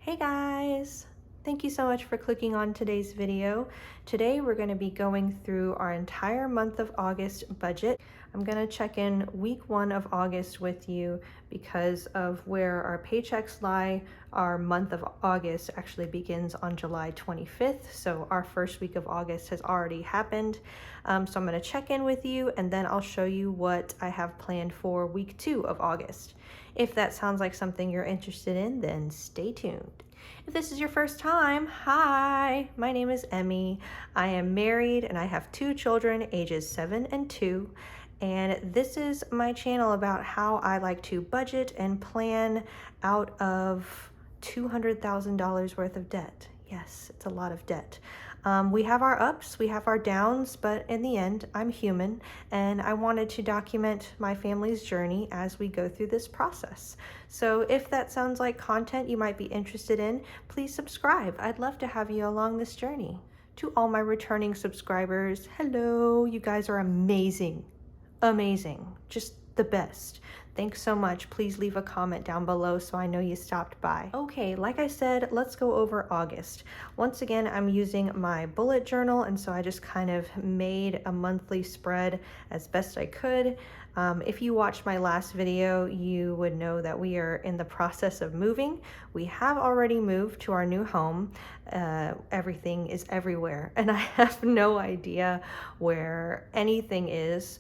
Hey guys! Thank you so much for clicking on today's video. Today we're going to be going through our entire month of August budget. I'm going to check in week 1 of August with you because of where our paychecks lie. Our month of August actually begins on July 25th, so our first week of August has already happened. So I'm going to check in with you and then I'll show you what I have planned for week 2 of August. If that sounds like something you're interested in, then stay tuned. If this is your first time, hi, my name is Emmy. I am married and I have 2 children, ages 7 and 2. And this is my channel about how I like to budget and plan out of $200,000 worth of debt. Yes, it's a lot of debt. We have our ups, we have our downs, but in the end, I'm human, and I wanted to document my family's journey as we go through this process. So if that sounds like content you might be interested in, please subscribe. I'd love to have you along this journey. To all my returning subscribers, hello, you guys are amazing. Amazing, just the best. Thanks so much. Please leave a comment down below so I know you stopped by. Okay, like I said, let's go over August. Once again, I'm using my bullet journal, and so I just kind of made a monthly spread as best I could. If you watched my last video, you would know that we are in the process of moving. We have already moved to our new home. Everything is everywhere, and I have no idea where anything is.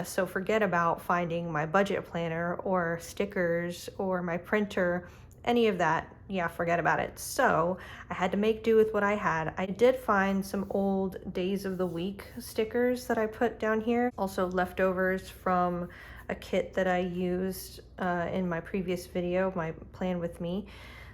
So forget about finding my budget planner or stickers or my printer, any of that. Yeah, forget about it. So I had to make do with what I had. I did find some old days of the week stickers that I put down here. Also leftovers from a kit that I used in my previous video, my plan with me.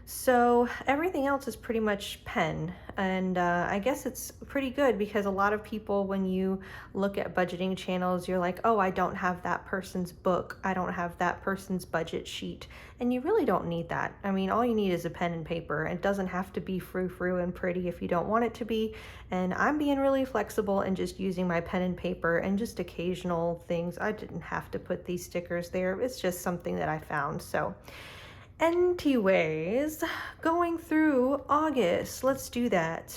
So everything else is pretty much pen, and I guess it's pretty good because a lot of people, when you look at budgeting channels, you're like, oh, I don't have that person's book, I don't have that person's budget sheet, and you really don't need that. I mean, all you need is a pen and paper. It doesn't have to be frou-frou and pretty if you don't want it to be, and I'm being really flexible and just using my pen and paper and just occasional things. I didn't have to put these stickers there. It's just something that I found. So anyways, going through August, let's do that.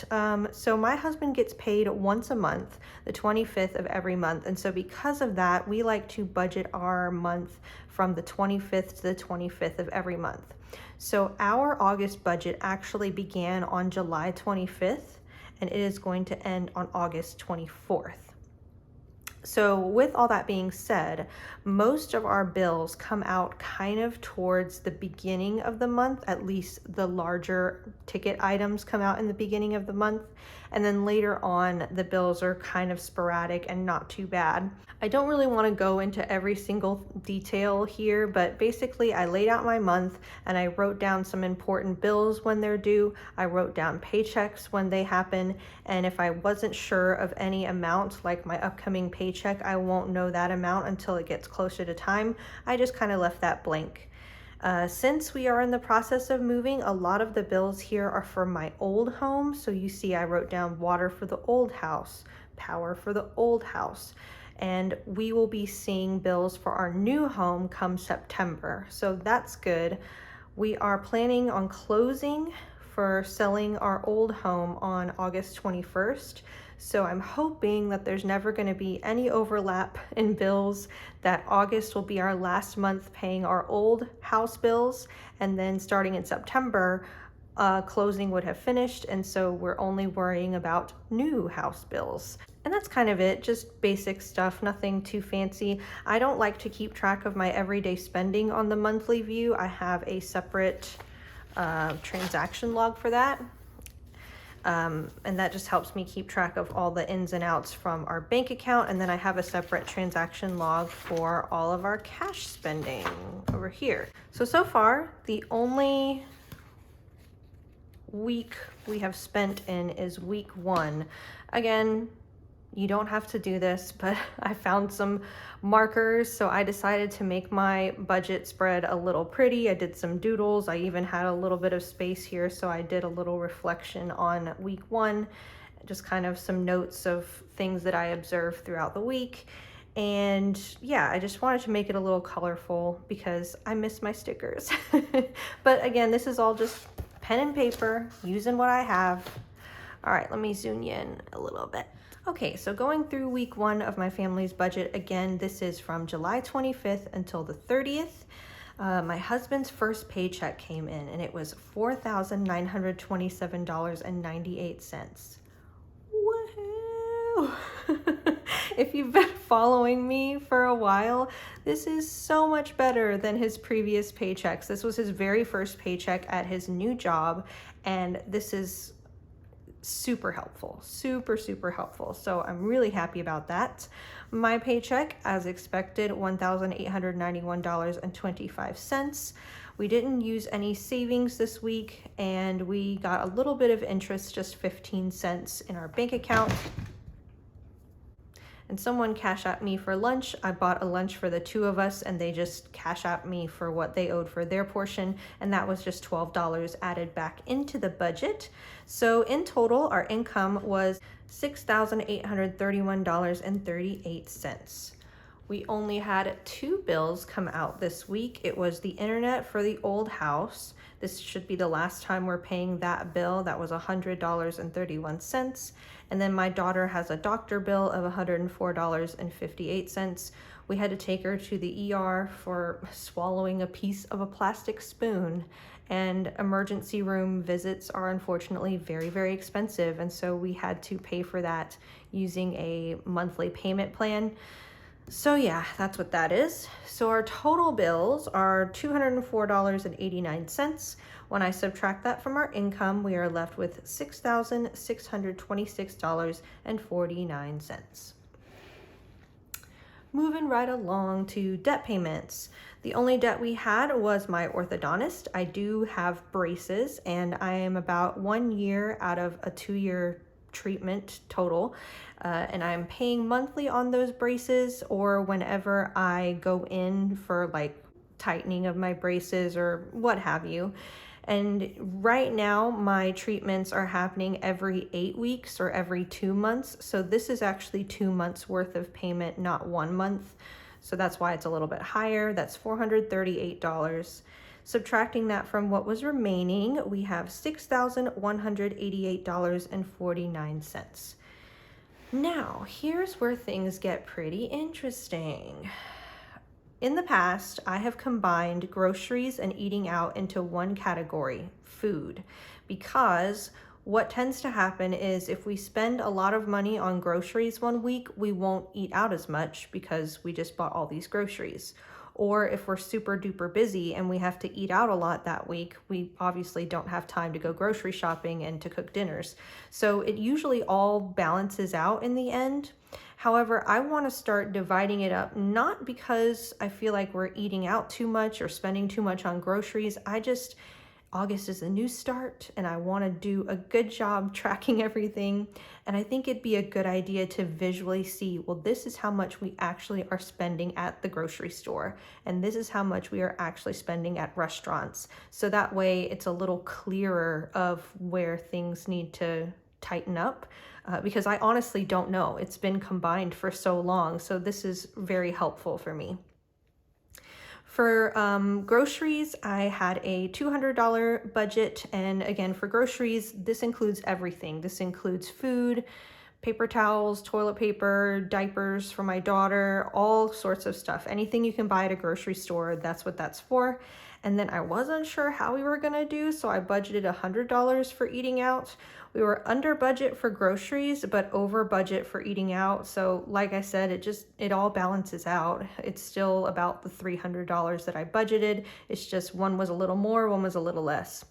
So my husband gets paid once a month, the 25th of every month. And so because of that, we like to budget our month from the 25th to the 25th of every month. So our August budget actually began on July 25th, and it is going to end on August 24th. So with all that being said, most of our bills come out kind of towards the beginning of the month. At least the larger ticket items come out in the beginning of the month. And then later on, the bills are kind of sporadic and not too bad. I don't really want to go into every single detail here, but basically I laid out my month and I wrote down some important bills when they're due. I wrote down paychecks when they happen. And if I wasn't sure of any amount, like my upcoming paycheck, I won't know that amount until it gets closer to time. I just kind of left that blank. Since we are in the process of moving, a lot of the bills here are for my old home. So you see I wrote down water for the old house, power for the old house, and we will be seeing bills for our new home come September. So that's good. We are planning on closing for selling our old home on August 21st. So I'm hoping that there's never going to be any overlap in bills, that August will be our last month paying our old house bills, and then starting in September, closing would have finished, and so we're only worrying about new house bills. And that's kind of it, just basic stuff, nothing too fancy. I don't like to keep track of my everyday spending on the monthly view. I have a separate transaction log for that. And that just helps me keep track of all the ins and outs from our bank account. And then I have a separate transaction log for all of our cash spending over here. So far, the only week we have spent in is week 1. Again, you don't have to do this, but I found some markers, so I decided to make my budget spread a little pretty. I did some doodles. I even had a little bit of space here, so I did a little reflection on week 1, just kind of some notes of things that I observed throughout the week. And yeah, I just wanted to make it a little colorful because I miss my stickers. But again, this is all just pen and paper, using what I have. All right, let me zoom you in a little bit. Okay, so going through week 1 of my family's budget, again, this is from July 25th until the 30th. My husband's first paycheck came in and it was $4,927.98. Woohoo! If you've been following me for a while, this is so much better than his previous paychecks. This was his very first paycheck at his new job, and this is super helpful, super helpful. So I'm really happy about that. My paycheck, as expected, $1,891.25. We didn't use any savings this week, and we got a little bit of interest, just 15 cents in our bank account. And someone cash at me for lunch. I bought a lunch for the 2 of us, and they just cash at me for what they owed for their portion, and that was just $12 added back into the budget. So in total, our income was $6,831.38. We only had 2 bills come out this week. It was the internet for the old house. This should be the last time we're paying that bill. That was $100.31. And then my daughter has a doctor bill of $104.58. We had to take her to the ER for swallowing a piece of a plastic spoon. And emergency room visits are unfortunately very expensive. And so we had to pay for that using a monthly payment plan. So yeah, that's what that is. So our total bills are $204.89. When I subtract that from our income, we are left with $6,626.49. Moving right along to debt payments. The only debt we had was my orthodontist. I do have braces, and I am about 1 year out of a 2-year treatment total, and I'm paying monthly on those braces, or whenever I go in for like tightening of my braces or what have you. And right now my treatments are happening every 8 weeks or every 2 months, so this is actually 2 months worth of payment, not 1 month, so that's why it's a little bit higher. That's $438. Subtracting that from what was remaining, we have $6,188.49. Now, here's where things get pretty interesting. In the past, I have combined groceries and eating out into one category, food, because what tends to happen is if we spend a lot of money on groceries one week, we won't eat out as much because we just bought all these groceries. Or if we're super duper busy and we have to eat out a lot that week, we obviously don't have time to go grocery shopping and to cook dinners. So it usually all balances out in the end. However, I want to start dividing it up, not because I feel like we're eating out too much or spending too much on groceries. August is a new start, and I want to do a good job tracking everything. And I think it'd be a good idea to visually see, well, this is how much we actually are spending at the grocery store, and this is how much we are actually spending at restaurants. So that way it's a little clearer of where things need to tighten up, because I honestly don't know. It's been combined for so long, so this is very helpful for me. For groceries, I had a $200 budget, and again, for groceries, this includes everything. This includes food, paper towels, toilet paper, diapers for my daughter, all sorts of stuff. Anything you can buy at a grocery store, that's what that's for. And then I wasn't sure how we were gonna do, so I budgeted $100 for eating out. We were under budget for groceries, but over budget for eating out. So like I said, it all balances out. It's still about the $300 that I budgeted. It's just one was a little more, one was a little less.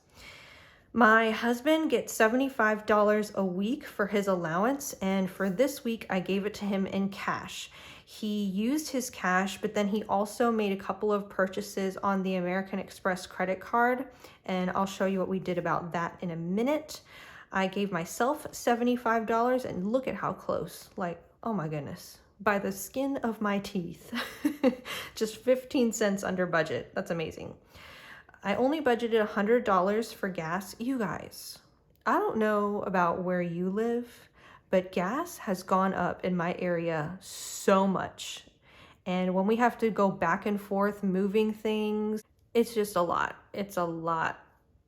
My husband gets $75 a week for his allowance, and for this week, I gave it to him in cash. He used his cash, but then he also made a couple of purchases on the American Express credit card, and I'll show you what we did about that in a minute. I gave myself $75, and look at how close, like, oh my goodness, by the skin of my teeth. Just 15 cents under budget. That's amazing. I only budgeted $100 for gas. You guys, I don't know about where you live, but gas has gone up in my area so much. And when we have to go back and forth moving things, it's just a lot. It's a lot.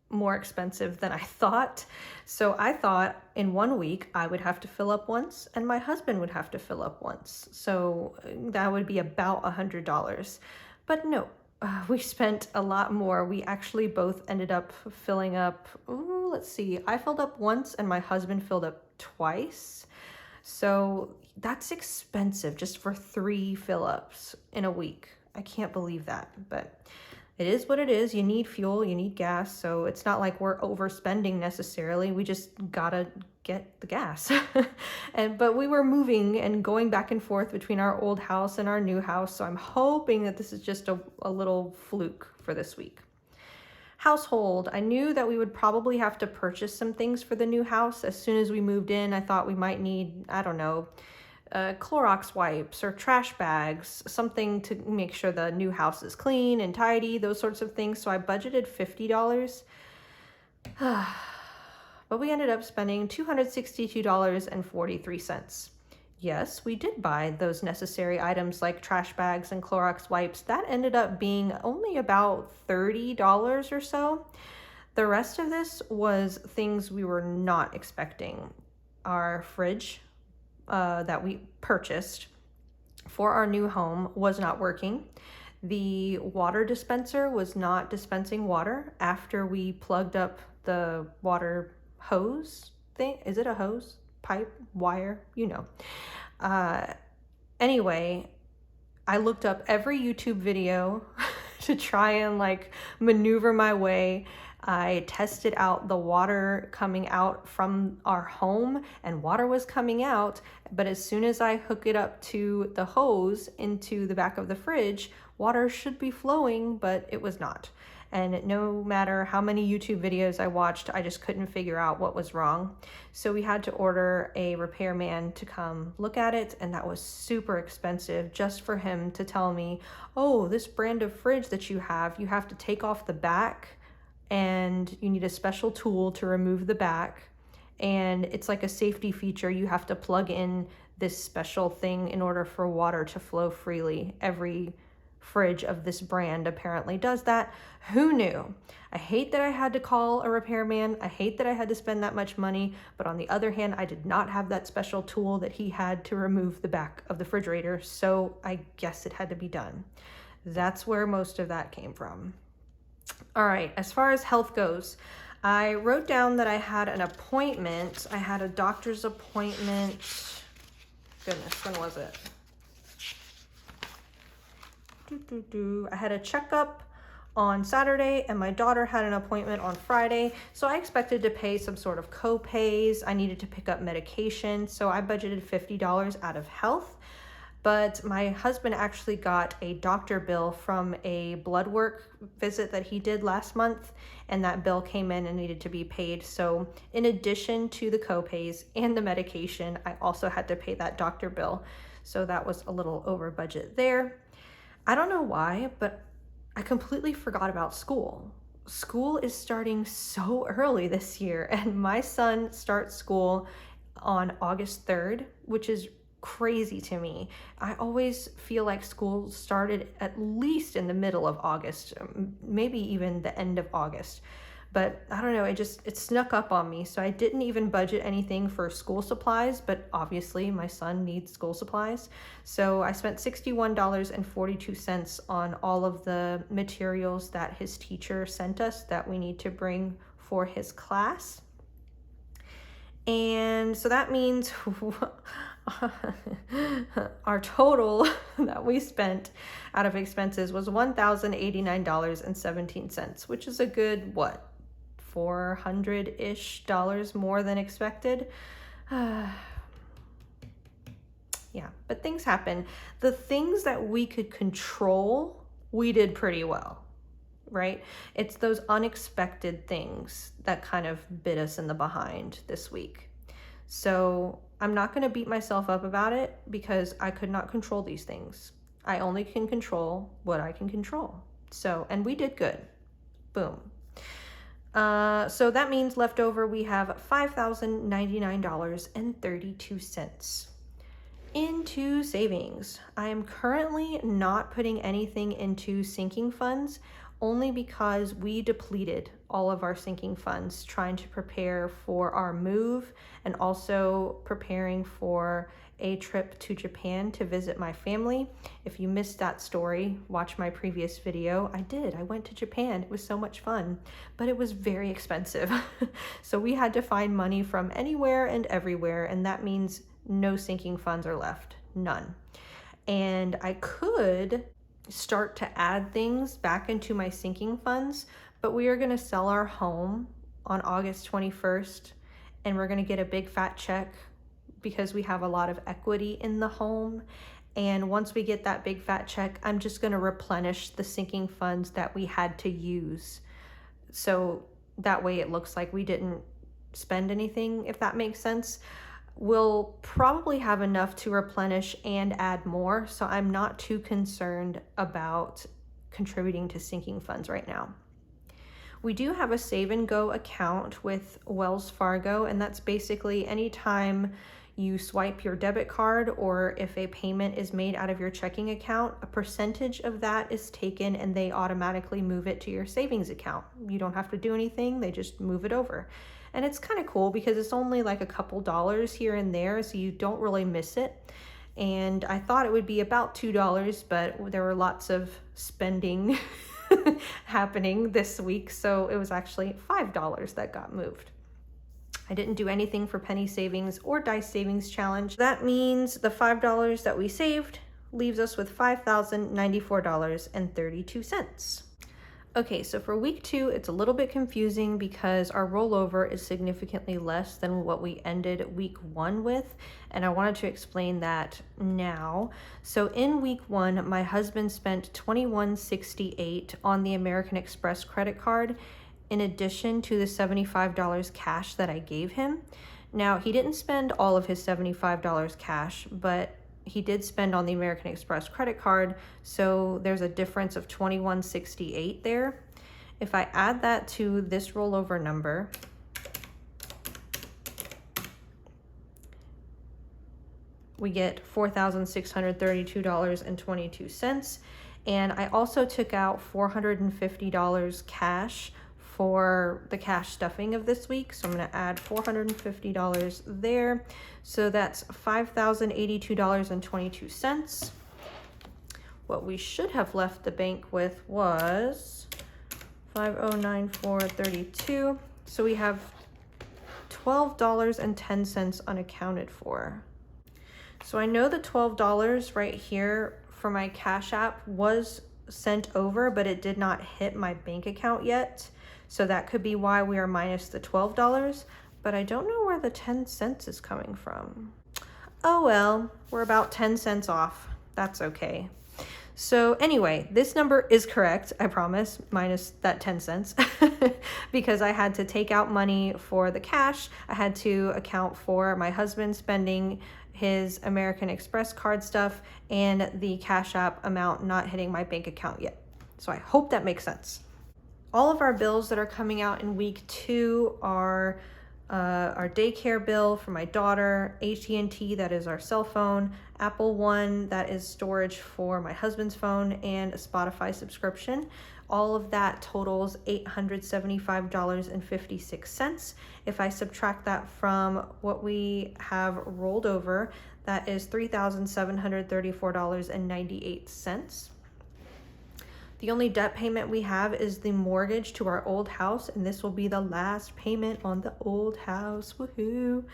more expensive than I thought. So I thought in 1 week I would have to fill up once and my husband would have to fill up once. So that would be about $100. But no, we spent a lot more. We actually both ended up filling up, let's see, I filled up once and my husband filled up twice. So that's expensive just for 3 fill-ups in a week. I can't believe that, but it is what it is. You need fuel, you need gas, so it's not like we're overspending necessarily. We just gotta get the gas. But we were moving and going back and forth between our old house and our new house, so I'm hoping that this is just a little fluke for this week. Household, I knew that we would probably have to purchase some things for the new house. As soon as we moved in, I thought we might need, I don't know, Clorox wipes or trash bags, something to make sure the new house is clean and tidy, those sorts of things. So I budgeted $50. But we ended up spending $262.43. Yes, we did buy those necessary items like trash bags and Clorox wipes. That ended up being only about $30 or so. The rest of this was things we were not expecting. Our fridge that we purchased for our new home was not working. The water dispenser was not dispensing water after we plugged up the water hose thing. Is it a hose? Pipe? Wire? You know. Anyway, I looked up every YouTube video to try and like maneuver my way. I tested out the water coming out from our home and water was coming out, but as soon as I hook it up to the hose into the back of the fridge, water should be flowing, but it was not. And no matter how many YouTube videos I watched, I just couldn't figure out what was wrong. So we had to order a repairman to come look at it, and that was super expensive just for him to tell me, oh, this brand of fridge that you have to take off the back and you need a special tool to remove the back. And it's like a safety feature. You have to plug in this special thing in order for water to flow freely. Every fridge of this brand apparently does that. Who knew? I hate that I had to call a repairman. I hate that I had to spend that much money. But on the other hand, I did not have that special tool that he had to remove the back of the refrigerator. So I guess it had to be done. That's where most of that came from. All right, as far as health goes, I wrote down that I had an appointment. I had a doctor's appointment. Goodness, when was it? I had a checkup on Saturday and my daughter had an appointment on Friday. So I expected to pay some sort of co-pays. I needed to pick up medication. So I budgeted $50 out of health. But my husband actually got a doctor bill from a blood work visit that he did last month, and that bill came in and needed to be paid. So in addition to the co-pays and the medication, I also had to pay that doctor bill. So that was a little over budget there. I don't know why, but I completely forgot about school. School is starting so early this year, and my son starts school on August 3rd, which is crazy to me. I always feel like school started at least in the middle of August, maybe even the end of August. But I don't know, it snuck up on me. So I didn't even budget anything for school supplies, but obviously my son needs school supplies. So I spent $61.42 on all of the materials that his teacher sent us that we need to bring for his class. And so that means our total that we spent out of expenses was $1,089.17, which is a good, $400-ish more than expected. Yeah, but things happen. The things that we could control, we did pretty well, right? It's those unexpected things that kind of bit us in the behind this week. So I'm not going to beat myself up about it because I could not control these things. I only can control what I can control. So, and we did good. Boom. So that means left over we have $5,099.32 into savings. I am currently not putting anything into sinking funds only because we depleted all of our sinking funds, trying to prepare for our move and also preparing for a trip to Japan to visit my family. If you missed that story, watch my previous video. I went to Japan. It was so much fun, but it was very expensive. So we had to find money from anywhere and everywhere, and that means no sinking funds are left, none. And I could start to add things back into my sinking funds, but we are gonna sell our home on August 21st, and we're gonna get a big fat check because we have a lot of equity in the home. And once we get that big fat check, I'm just gonna replenish the sinking funds that we had to use. So that way it looks like we didn't spend anything, if that makes sense. We'll probably have enough to replenish and add more, so I'm not too concerned about contributing to sinking funds right now. We do have a Save and Go account with Wells Fargo, and that's basically anytime you swipe your debit card or if a payment is made out of your checking account, a percentage of that is taken and they automatically move it to your savings account. You don't have to do anything, they just move it over. And it's kind of cool because it's only like a couple dollars here and there, so you don't really miss it. And I thought it would be about $2, but there were lots of spending happening this week, so it was actually $5 that got moved. I didn't do anything for penny savings or dice savings challenge. That means the $5 that we saved leaves us with $5,094.32. Okay, so for week 2, it's a little bit confusing because our rollover is significantly less than what we ended week 1 with, and I wanted to explain that now. So in week 1, my husband spent $21.68 on the American Express credit card, in addition to the $75 cash that I gave him. Now, he didn't spend all of his $75 cash, but he did spend on the American Express credit card, so there's a difference of $21.68 there. If I add that to this rollover number, we get $4,632.22. And I also took out $450 cash for the cash stuffing of this week. So I'm gonna add $450 there. So that's $5,082.22. What we should have left the bank with was $5,094.32. So we have $12.10 unaccounted for. So I know the $12 right here for my Cash App was sent over, but it did not hit my bank account yet. So that could be why we are minus the $12, but I don't know where the 10 cents is coming from. Oh well, we're about 10 cents off. That's okay. So anyway, this number is correct, I promise, minus that 10 cents, because I had to take out money for the cash. I had to account for my husband spending his American Express card stuff and the Cash App amount not hitting my bank account yet. So I hope that makes sense. All of our bills that are coming out in week 2 are our daycare bill for my daughter, AT&T, that is our cell phone, Apple One, that is storage for my husband's phone, and a Spotify subscription. All of that totals $875.56. If I subtract that from what we have rolled over, that is $3,734.98. The only debt payment we have is the mortgage to our old house, and this will be the last payment on the old house. Woohoo!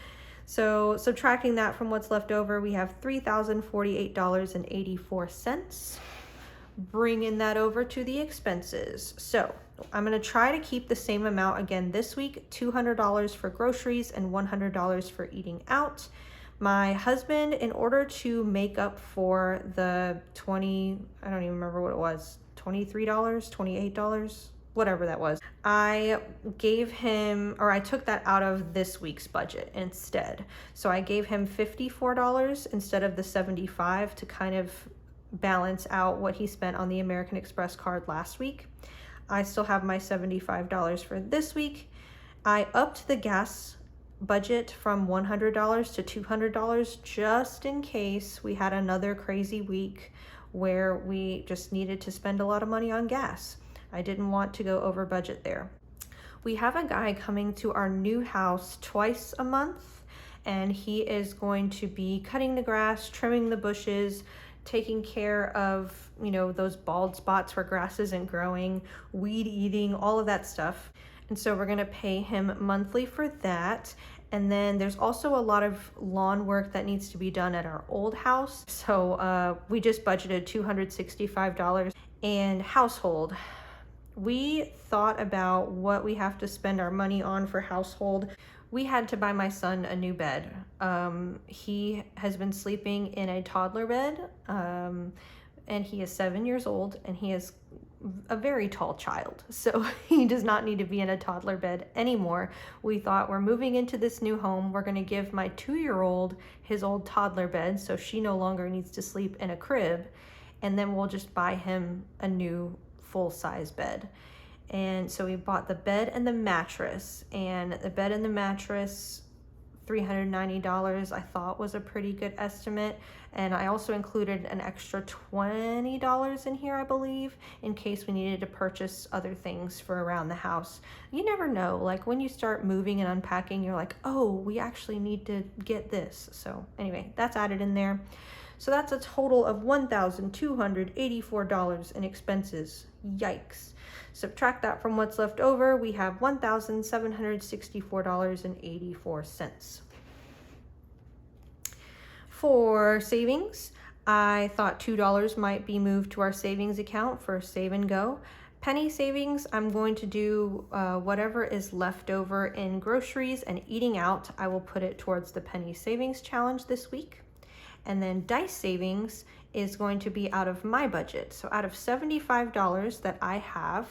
So subtracting that from what's left over, we have $3,048.84. Bringing that over to the expenses. So I'm going to try to keep the same amount again this week, $200 for groceries and $100 for eating out. My husband, in order to make up for the I don't even remember what it was, $23, $28, whatever that was, I gave him, or I took that out of this week's budget instead. So I gave him $54 instead of the $75 to kind of balance out what he spent on the American Express card last week. I still have my $75 for this week. I upped the gas budget from $100 to $200 just in case we had another crazy week where we just needed to spend a lot of money on gas. I didn't want to go over budget there. We have a guy coming to our new house twice a month, and he is going to be cutting the grass, trimming the bushes, taking care of, you know, those bald spots where grass isn't growing, weed eating, all of that stuff. And so we're gonna pay him monthly for that. And then there's also a lot of lawn work that needs to be done at our old house. So we just budgeted $265. And household. We thought about what we have to spend our money on for household. We had to buy my son a new bed. He has been sleeping in a toddler bed, and he is 7 years old, and he is a very tall child. So he does not need to be in a toddler bed anymore. We thought, we're moving into this new home. We're gonna give my 2-year-old his old toddler bed so she no longer needs to sleep in a crib. And then we'll just buy him a new full-size bed. And so we bought the bed and the mattress, and the bed and the mattress, $390, I thought was a pretty good estimate. And I also included an extra $20 in here, I believe, in case we needed to purchase other things for around the house. You never know, like when you start moving and unpacking, you're like, oh, we actually need to get this. So anyway, that's added in there. So that's a total of $1,284 in expenses. Yikes. Subtract that from what's left over, we have $1,764.84. For savings, I thought $2 might be moved to our savings account for Save and Go. Penny savings, I'm going to do whatever is left over in groceries and eating out. I will put it towards the penny savings challenge this week. And then dice savings is going to be out of my budget. So out of $75 that I have,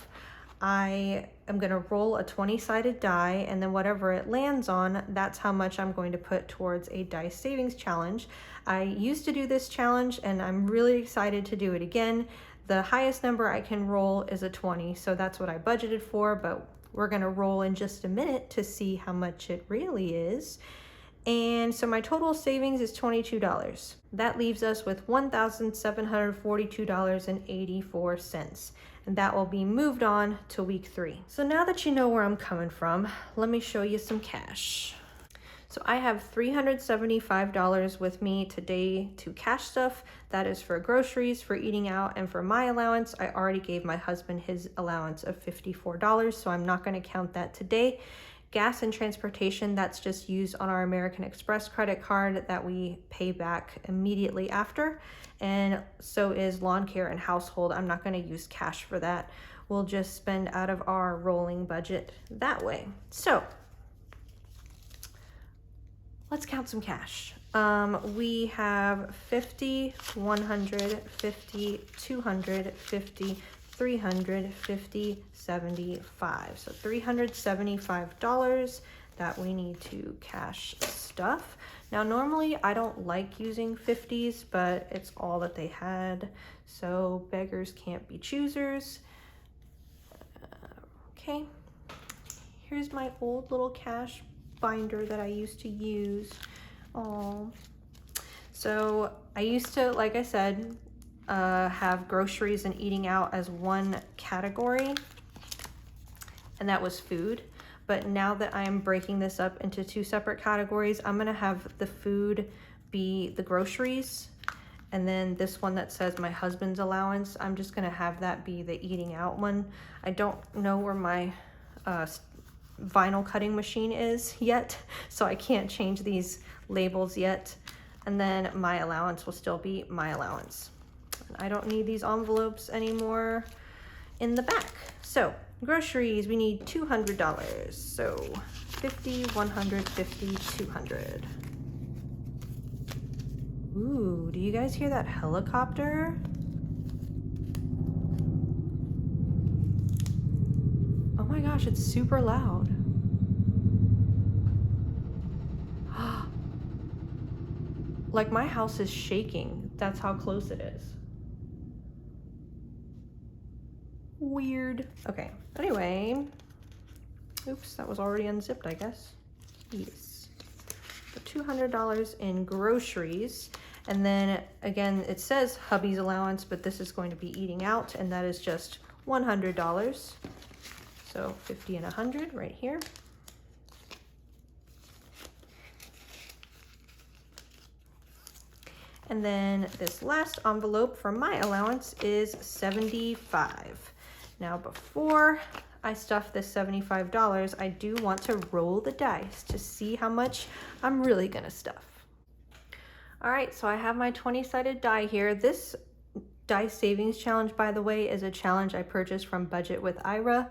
I am going to roll a 20-sided die, and then whatever it lands on, that's how much I'm going to put towards a dice savings challenge. I used to do this challenge, and I'm really excited to do it again. The highest number I can roll is a 20, so that's what I budgeted for, but we're going to roll in just a minute to see how much it really is. And so my total savings is $22. That leaves us with $1,742.84. And that will be moved on to week 3. So now that you know where I'm coming from, let me show you some cash. So I have $375 with me today to cash stuff. That is for groceries, for eating out, and for my allowance. I already gave my husband his allowance of $54, so I'm not going to count that today. Gas and transportation, that's just used on our American Express credit card that we pay back immediately after. And so is lawn care and household. I'm not going to use cash for that. We'll just spend out of our rolling budget that way. So let's count some cash. We have 50, 100, 50, 200, 50, 350, 75. So $375 that we need to cash stuff. Now, normally I don't like using 50s, but it's all that they had. So beggars can't be choosers. Okay, here's my old little cash binder that I used to use. Oh, so I used to, like I said, have groceries and eating out as one category, and that was food. But now that I am breaking this up into 2 separate categories, I'm gonna have the food be the groceries, and then this one that says my husband's allowance, I'm just gonna have that be the eating out one. I don't know where my vinyl cutting machine is yet, so I can't change these labels yet. And then my allowance will still be my allowance. I don't need these envelopes anymore in the back. So groceries, we need $200. So 50, 150, 200. Ooh, do you guys hear that helicopter? Oh my gosh, it's super loud. Like my house is shaking. That's how close it is. Weird. Okay, anyway. Oops, that was already unzipped, I guess. Yes. So $200 in groceries. And then again, it says hubby's allowance, but this is going to be eating out, and that is just $100. So 50 and 100 right here. And then this last envelope for my allowance is $75. Now before I stuff this $75, I do want to roll the dice to see how much I'm really gonna stuff. All right, so I have my 20-sided die here. This dice savings challenge, by the way, is a challenge I purchased from Budget with Ira.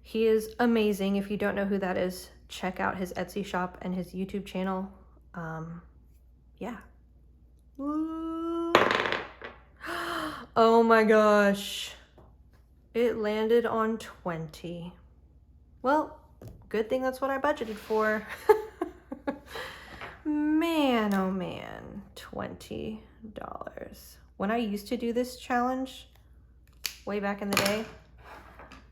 He is amazing. If you don't know who that is, check out his Etsy shop and his YouTube channel. Yeah. Oh my gosh. It landed on 20. Well, good thing that's what I budgeted for. Man, oh man, $20. When I used to do this challenge, way back in the day,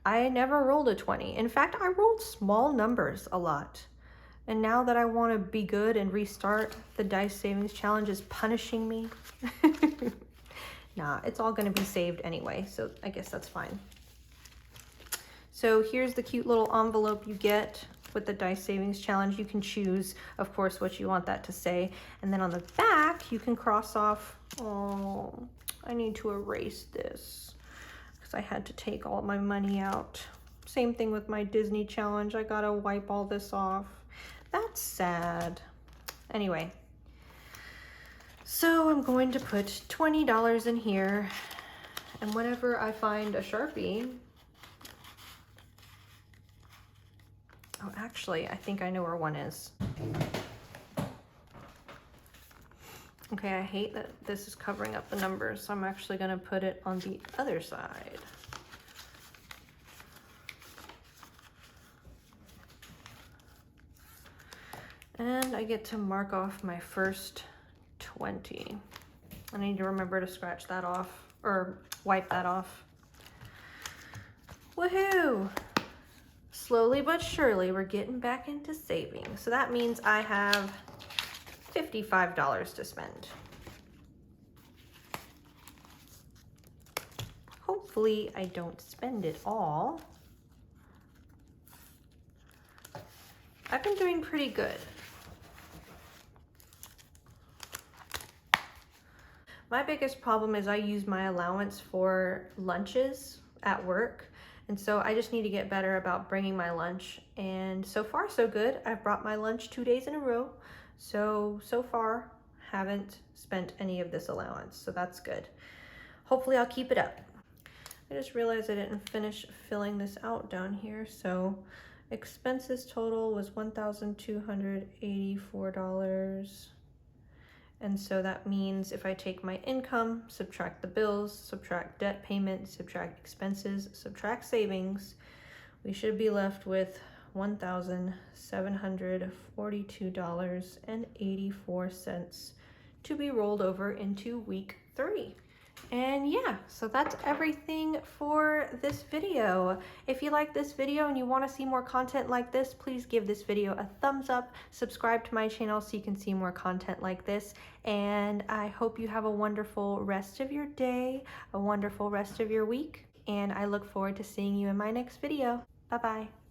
I never rolled a 20. In fact, I rolled small numbers a lot. And now that I want to be good and restart, the dice savings challenge is punishing me. Nah, it's all going to be saved anyway, so I guess that's fine. So here's the cute little envelope you get with the dice savings challenge. You can choose, of course, what you want that to say. And then on the back, you can cross off, oh, I need to erase this because I had to take all my money out. Same thing with my Disney challenge. I gotta wipe all this off. That's sad. Anyway, so I'm going to put $20 in here, and whenever I find a Sharpie, oh, actually, I think I know where one is. Okay, I hate that this is covering up the numbers, so I'm actually gonna put it on the other side. And I get to mark off my first 20. I need to remember to scratch that off, or wipe that off. Woohoo! Slowly but surely, we're getting back into saving. So that means I have $55 to spend. Hopefully I don't spend it all. I've been doing pretty good. My biggest problem is I use my allowance for lunches at work. And so I just need to get better about bringing my lunch. And so far, so good. I've brought my lunch 2 days in a row. So far, haven't spent any of this allowance. So that's good. Hopefully I'll keep it up. I just realized I didn't finish filling this out down here. So expenses total was $1,284. And so that means if I take my income, subtract the bills, subtract debt payment, subtract expenses, subtract savings, we should be left with $1,742.84 to be rolled over into week 3. And yeah, so that's everything for this video. If you like this video and you want to see more content like this, please give this video a thumbs up, subscribe to my channel so you can see more content like this, and I hope you have a wonderful rest of your day, a wonderful rest of your week, and I look forward to seeing you in my next video. Bye-bye.